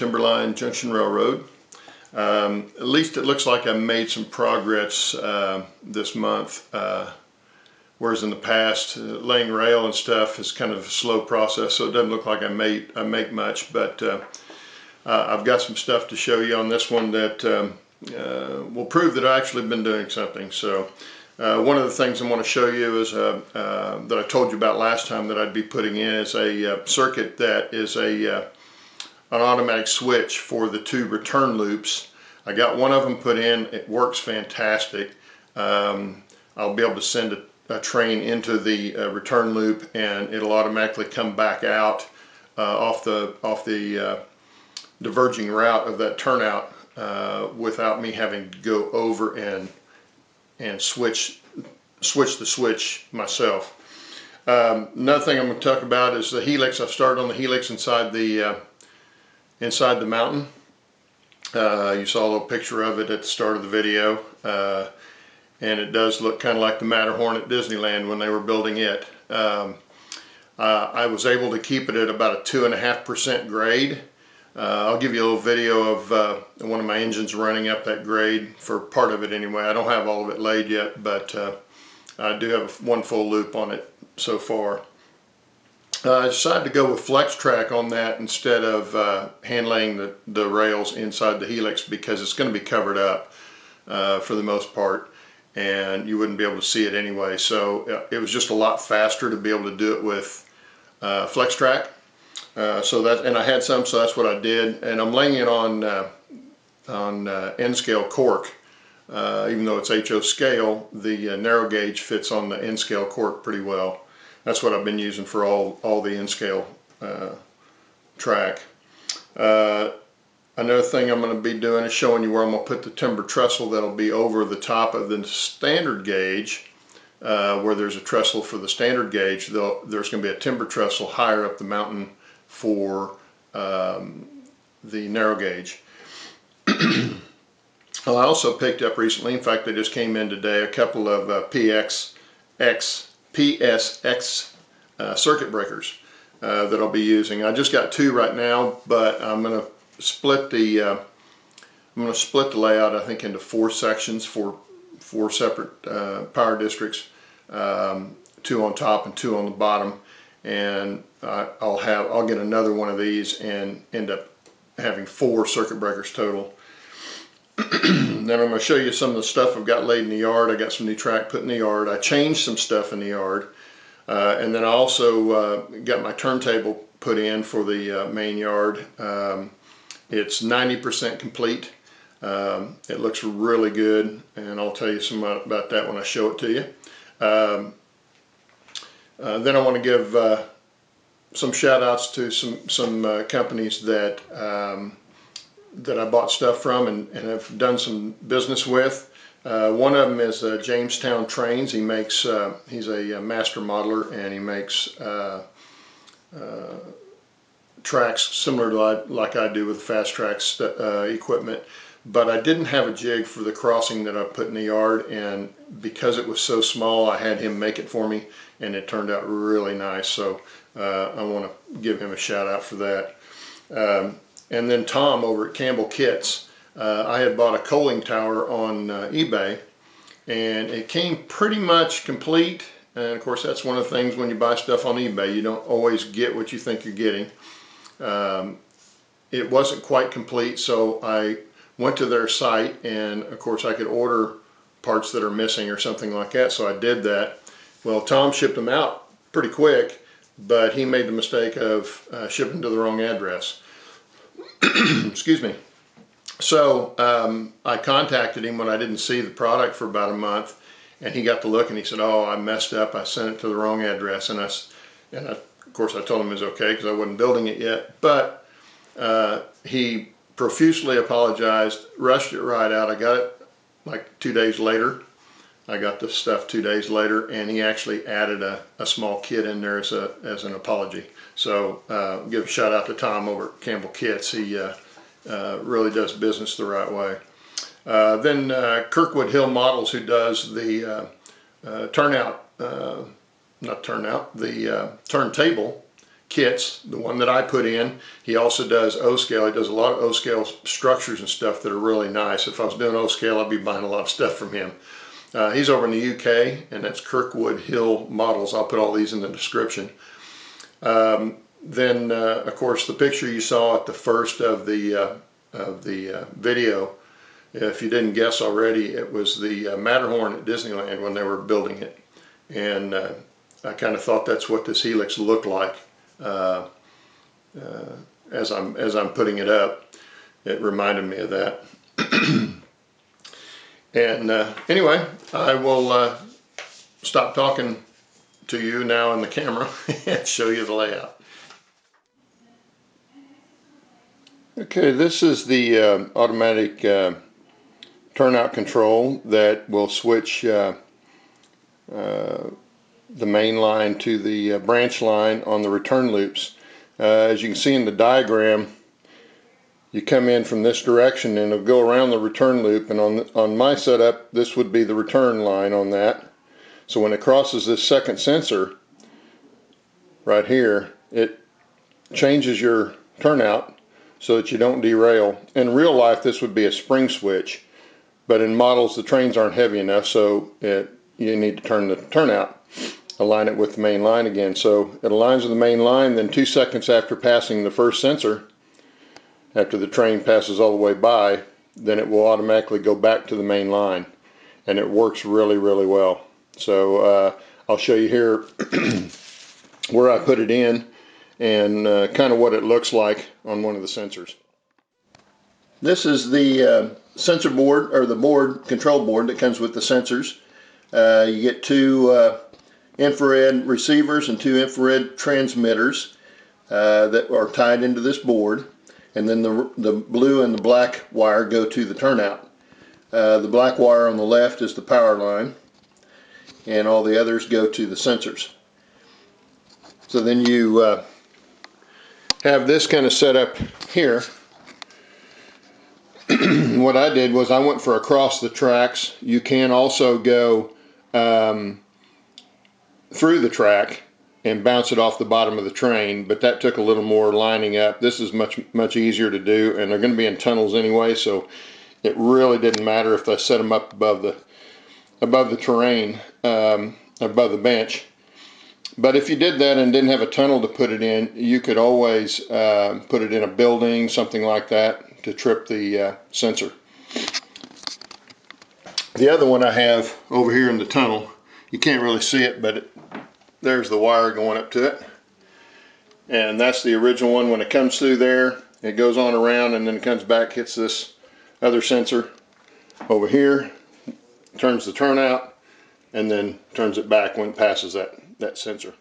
Timberline Junction Railroad. At least it looks like I made some progress this month, whereas in the past laying rail and stuff is kind of a slow process, so it doesn't look like I make much, but I've got some stuff to show you on this one that will prove that I've actually been doing something. So one of the things I want to show you is that I told you about last time that I'd be putting in is a circuit that is an automatic switch for the two return loops. I got one of them put in. It works fantastic. I'll be able to send a train into the return loop, and it'll automatically come back out off the diverging route of that turnout without me having to go over and switch the switch myself. Another thing I'm going to talk about is the helix. I've started on the helix inside the mountain. You saw a little picture of it at the start of the video, and it does look kind of like the Matterhorn at Disneyland when they were building it. I was able to keep it at about a 2.5% grade. I'll give you a little video of one of my engines running up that grade for part of it anyway. I don't have all of it laid yet, but I do have one full loop on it so far. I decided to go with flex track on that instead of hand laying the rails inside the helix, because it's going to be covered up for the most part, and you wouldn't be able to see it anyway. So it was just a lot faster to be able to do it with flex track. And I had some, so that's what I did, and I'm laying it on N scale cork. Even though it's HO scale, the narrow gauge fits on the N scale cork pretty well. That's what I've been using for all the N scale track. Another thing I'm going to be doing is showing you where I'm going to put the timber trestle that'll be over the top of the standard gauge. Where there's a trestle for the standard gauge, there's going to be a timber trestle higher up the mountain for the narrow gauge. Well, I also picked up recently, in fact they just came in today, a couple of PSX circuit breakers that I'll be using. I just got two right now, but I'm going to split the layout, I think, into 4 sections, four separate power districts, 2 on top and 2 on the bottom, and I'll get another one of these and end up having 4 circuit breakers total. Then I'm going to show you some of the stuff I've got laid in the yard. I got some new track put in the yard. I changed some stuff in the yard, and then I also got my turntable put in for the main yard. It's 90% complete. It looks really good, and I'll tell you some about that when I show it to you. Then I want to give some shout outs to some companies that I bought stuff from and have done some business with. One of them is Jamestown Trains. He's a master modeler, and he makes tracks similar to like I do with fast tracks equipment. But I didn't have a jig for the crossing that I put in the yard, and because it was so small, I had him make it for me, and it turned out really nice. So I want to give him a shout out for that. And then Tom over at Campbell Kits, I had bought a coaling tower on eBay, and it came pretty much complete. And of course, that's one of the things when you buy stuff on eBay, you don't always get what you think you're getting. It wasn't quite complete, so I went to their site, and of course I could order parts that are missing or something like that, so I did that. Well, Tom shipped them out pretty quick, but he made the mistake of shipping to the wrong address. Excuse me. So I contacted him when I didn't see the product for about a month, and he got to look and he said, "Oh, I messed up. I sent it to the wrong address." And of course I told him it was okay because I wasn't building it yet, but he profusely apologized, rushed it right out. I got it like 2 days later. I got the stuff 2 days later, and he actually added a small kit in there as an apology. So give a shout out to Tom over at Campbell Kits. He really does business the right way. Then Kirkwood Hill Models, who does the the turntable kits, the one that I put in. He also does O-scale. He does a lot of O-scale structures and stuff that are really nice. If I was doing O-scale, I'd be buying a lot of stuff from him. He's over in the UK, and that's Kirkwood Hill Models. I'll put all these in the description. Then, of course, the picture you saw at the first of the video, if you didn't guess already, it was the Matterhorn at Disneyland when they were building it. And I kind of thought that's what this helix looked like as I'm putting it up. It reminded me of that. And anyway, I will stop talking to you now on the camera and show you the layout. Okay, this is the automatic turnout control that will switch the main line to the branch line on the return loops. As you can see in the diagram, you come in from this direction and it'll go around the return loop, and on my setup this would be the return line on that. So when it crosses this second sensor right here, it changes your turnout so that you don't derail. In real life this would be a spring switch, but in models the trains aren't heavy enough, so you need to turn the turnout, align it with the main line again. So it aligns with the main line, then 2 seconds after passing the first sensor, after the train passes all the way by, then it will automatically go back to the main line, and it works really, really well. So I'll show you here where I put it in and kind of what it looks like on one of the sensors. This is the sensor board, or the control board that comes with the sensors. You get 2 infrared receivers and 2 infrared transmitters that are tied into this board. And then the blue and the black wire go to the turnout. The black wire on the left is the power line, and all the others go to the sensors. So then you have this kind of set up here. What I did was I went for across the tracks. You can also go through the track and bounce it off the bottom of the train, but that took a little more lining up. This is much easier to do, and they're going to be in tunnels anyway, so it really didn't matter if I set them up above the terrain, above the bench. But if you did that and didn't have a tunnel to put it in, you could always put it in a building, something like that, to trip the sensor. The other one I have over here in the tunnel, you can't really see it, but there's the wire going up to it, and that's the original one. When it comes through there, it goes on around and then it comes back, hits this other sensor over here, turns the turnout, and then turns it back when it passes that sensor.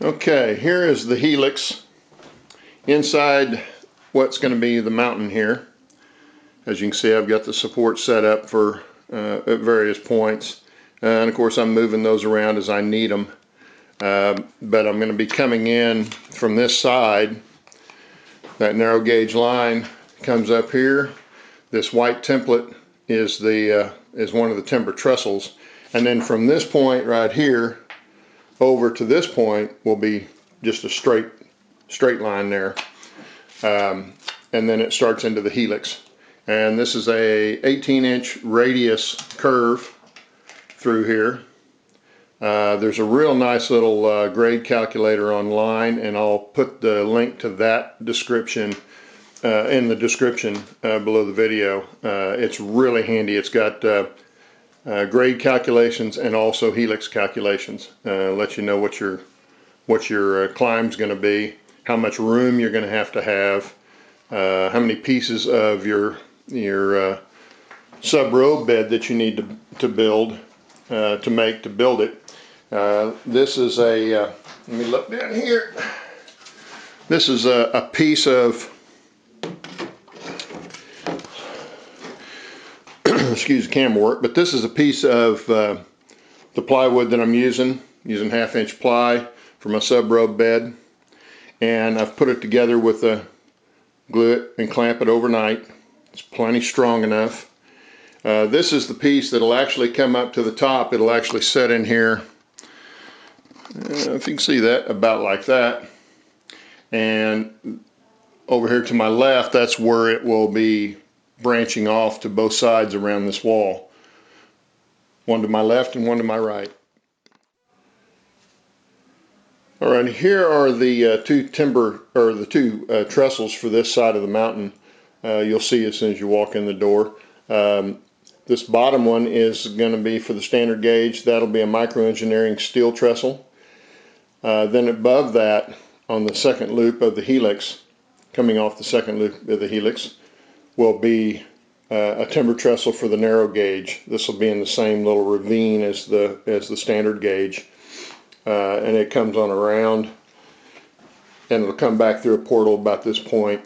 Okay, here is the helix inside what's going to be the mountain here. As you can see, I've got the support set up for at various points, and of course I'm moving those around as I need them. But I'm going to be coming in from this side. That narrow gauge line comes up here. This white template is one of the timber trestles, and then from this point right here over to this point will be just a straight line there, and then it starts into the helix. And this is a 18-inch radius curve through here. There's a real nice little grade calculator online, and I'll put the link to that description in the description below the video. It's really handy. It's got grade calculations and also helix calculations. Let you know what your climb's going to be, how much room you're going to have, how many pieces of your sub-road bed that you need to build to build it. This is a, let me look down here. This is a piece of, excuse the camera work, but this is a piece of the plywood that I'm using 1/2-inch ply for my sub-road bed. And I've put it together with glue it and clamp it overnight. It's plenty strong enough. This is the piece that'll actually come up to the top. It'll actually set in here. If you can see that, about like that. and over here to my left, that's where it will be branching off to both sides around this wall. One to my left and one to my right. All right, here are the two trestles for this side of the mountain. You'll see as soon as you walk in the door. This bottom one is going to be for the standard gauge. That'll be a micro-engineering steel trestle. Then above that, on the second loop of the helix, coming off the second loop of the helix, will be a timber trestle for the narrow gauge. This will be in the same little ravine as the standard gauge, and it comes on around, and it'll come back through a portal about this point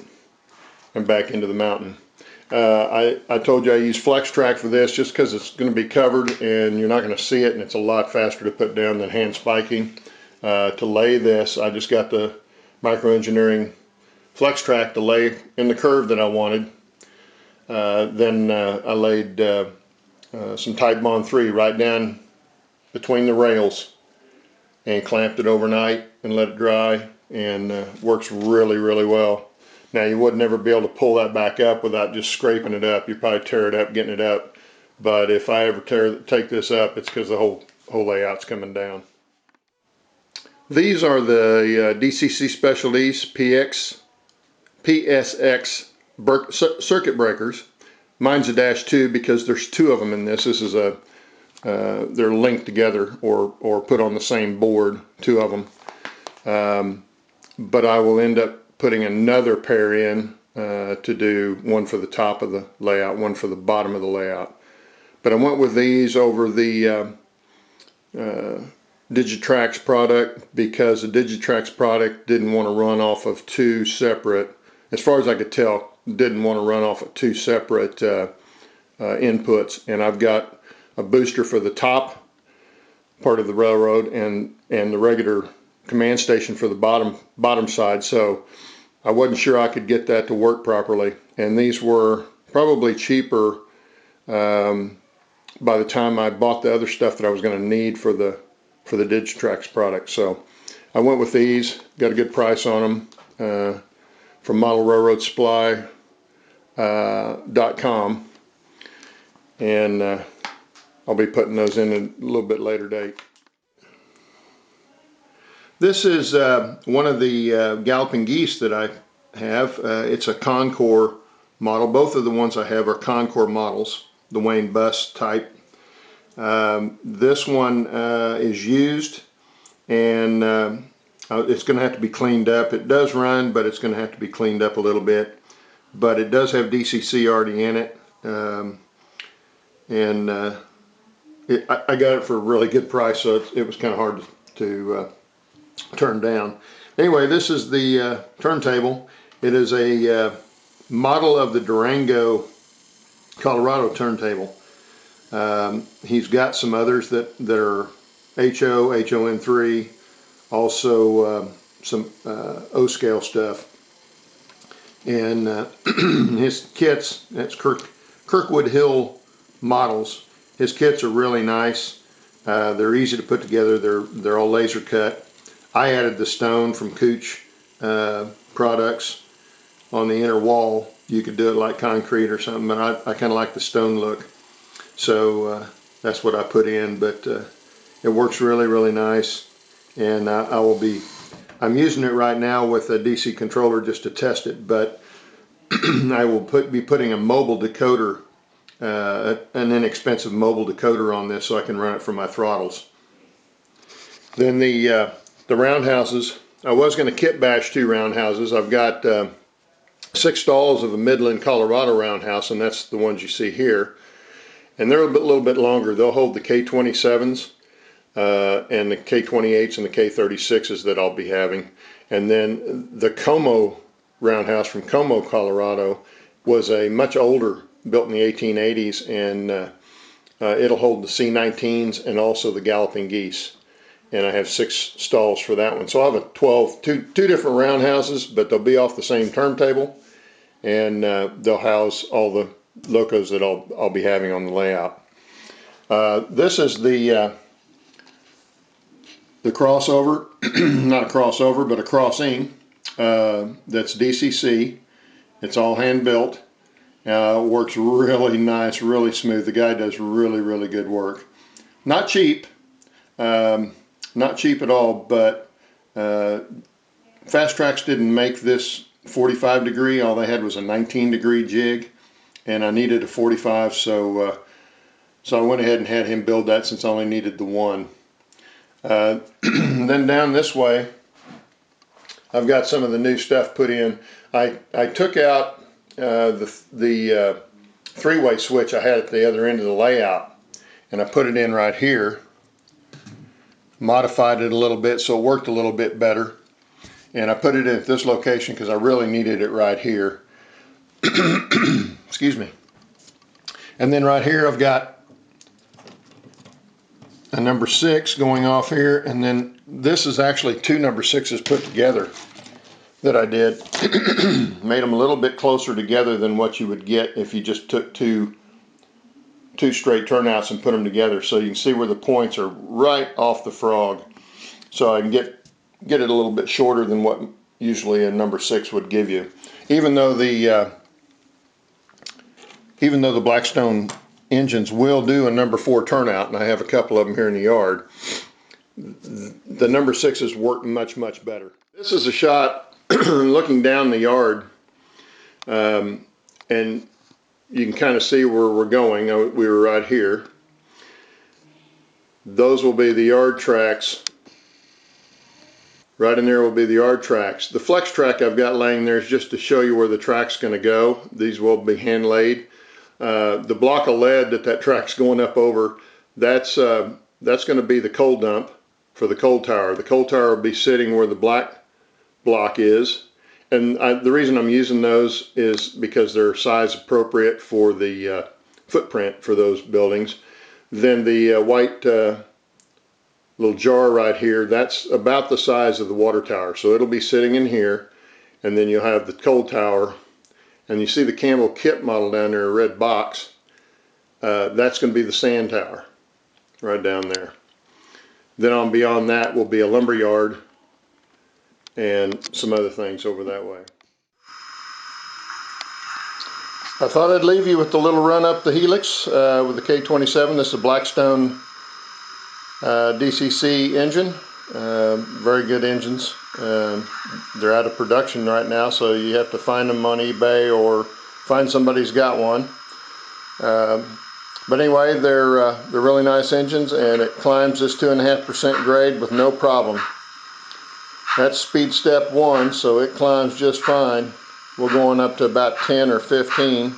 and back into the mountain. I told you I use flex track for this just because it's going to be covered and you're not going to see it, and it's a lot faster to put down than hand spiking. To lay this, I just got the micro-engineering flex track to lay in the curve that I wanted. Then I laid some Type Bond 3 right down between the rails and clamped it overnight and let it dry, and works really, really well. Now, you would never be able to pull that back up without just scraping it up. You'd probably tear it up getting it up. But if I ever take this up, it's because the whole layout's coming down. These are the DCC Specialties PSX circuit breakers. Mine's a -2 because there's two of them in this. This is they're linked together or put on the same board, two of them. But I will end up putting another pair in to do one for the top of the layout, one for the bottom of the layout. But I went with these over the Digitrax product because the Digitrax product didn't want to run off of two separate, as far as I could tell, didn't want to run off of two separate inputs. And I've got a booster for the top part of the railroad and the regular command station for the bottom side, so I wasn't sure I could get that to work properly. And these were probably cheaper by the time I bought the other stuff that I was going to need for the Digitrax product. So I went with these, got a good price on them from modelrailroadsupply.com, and I'll be putting those in a little bit later date. This is one of the galloping geese that I have. It's a Concord model. Both of the ones I have are Concord models, the Wayne Bus type. This one is used, and it's going to have to be cleaned up. It does run, but it's going to have to be cleaned up a little bit. But it does have DCC already in it, and I got it for a really good price, so it was kind of hard to turn down. Anyway, this is the turntable. It is a model of the Durango, Colorado turntable. He's got some others that are HON3, also some O-scale stuff. And his kits, that's Kirkwood Hill models. His kits are really nice. They're easy to put together. They're all laser cut. I added the stone from Cooch products on the inner wall. You could do it like concrete or something, but I kind of like the stone look. So that's what I put in, but it works really, really nice. And I'm using it right now with a DC controller just to test it, but I will be putting a mobile decoder, an inexpensive mobile decoder on this so I can run it from my throttles. Then the roundhouses, I was going to kit bash 2 roundhouses. I've got 6 stalls of a Midland, Colorado roundhouse, and that's the ones you see here. And they're a little bit longer. They'll hold the K27s and the K28s and the K36s that I'll be having. And then the Como roundhouse from Como, Colorado was a much older, built in the 1880s, and it'll hold the C19s and also the galloping geese. And I have 6 stalls for that one. So I'll have two different roundhouses, but they'll be off the same turntable, and they'll house all the locos that I'll be having on the layout. This is the crossover, not a crossover, but a crossing that's DCC. It's all hand built. Works really nice, really smooth. The guy does really, really good work. Not cheap, not cheap at all, but Fast Tracks didn't make this 45 degree. All they had was a 19 degree jig, and I needed a 45, so I went ahead and had him build that since I only needed the one. Then down this way, I've got some of the new stuff put in. I took out the three-way switch I had at the other end of the layout, and I put it in right here. Modified it a little bit so it worked a little bit better, and I put it in at this location because I really needed it right here. Excuse me. And then right here I've got a number 6 going off here, and then this is actually 2 number 6s put together that I did. Made them a little bit closer together than what you would get if you just took two straight turnouts and put them together, so you can see where the points are right off the frog, so I can get it a little bit shorter than what usually a number 6 would give you. Even though the Blackstone engines will do a number 4 turnout, and I have a couple of them here in the yard, the number 6s work much, much better. This is a shot looking down the yard, and you can kind of see where we're going. We were right here. Those will be the yard tracks. Right in there will be the yard tracks. The flex track I've got laying there is just to show you where the track's going to go. These will be hand laid. The block of lead that track's going up over, that's going to be the coal dump for the coal tower. The coal tower will be sitting where the black block is, and the reason I'm using those is because they're size appropriate for the footprint for those buildings. Then the white little jar right here, that's about the size of the water tower, so it'll be sitting in here, and then you'll have the coal tower, and you see the Campbell kit model down there, a red box. That's going to be the sand tower right down there. Then on beyond that will be a lumber yard and some other things over that way. I thought I'd leave you with the little run up the Helix with the K27. This is a Blackstone DCC engine. Very good engines. They're out of production right now, so you have to find them on eBay or find somebody who's got one. But anyway, they're really nice engines, and it climbs this 2.5% grade with no problem. That's speed step 1, so it climbs just fine. We're going up to about 10 or 15.